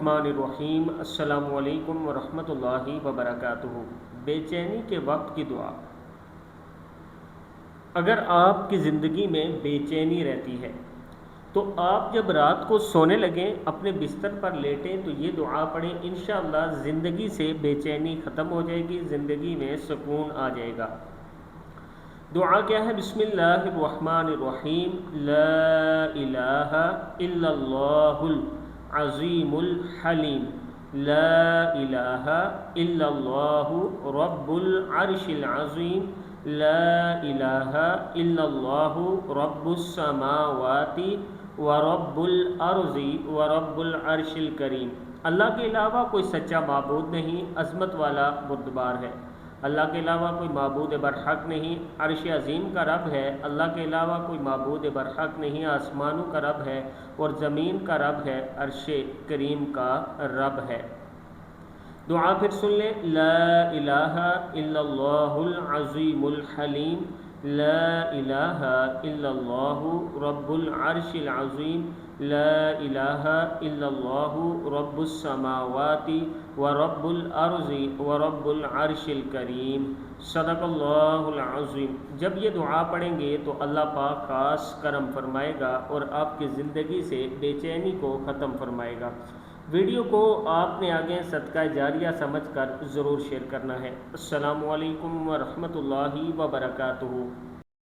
الرحمن الرحیم۔ السلام علیکم ورحمۃ اللہ وبرکاتہ۔ بے چینی کے وقت کی دعا۔ اگر آپ کی زندگی میں بے چینی رہتی ہے تو آپ جب رات کو سونے لگیں، اپنے بستر پر لیٹیں تو یہ دعا پڑھیں، انشاءاللہ زندگی سے بے چینی ختم ہو جائے گی، زندگی میں سکون آ جائے گا۔ دعا کیا ہے؟ بسم اللہ الرحمن الرحیم۔ لا الہ الا اللہ العظیم الحلیم، لا الہ الا اللہ رب العرش العظیم، لا الہ الا اللہ رب السماوات ورب الارض ورب العرش الکریم۔ اللہ کے علاوہ کوئی سچا معبود نہیں، عظمت والا بردبار ہے۔ اللہ کے علاوہ کوئی معبود برحق نہیں، عرش عظیم کا رب ہے۔ اللہ کے علاوہ کوئی معبود برحق نہیں، آسمانوں کا رب ہے اور زمین کا رب ہے، عرش کریم کا رب ہے۔ دعا پھر سن لیں۔ لا الہ الا اللہ العظیم الحلیم، لا الہ الا اللہ رب العرش العظیم، لا الہ الا اللہ رب السماوات ورب الارض ورب العرش الکریم۔ صدق اللہ العظیم۔ جب یہ دعا پڑھیں گے تو اللہ پاک خاص کرم فرمائے گا اور آپ کی زندگی سے بے چینی کو ختم فرمائے گا۔ ویڈیو کو آپ نے آگے صدقہ جاریہ سمجھ کر ضرور شیئر کرنا ہے۔ السلام علیکم ورحمۃ اللہ وبرکاتہ۔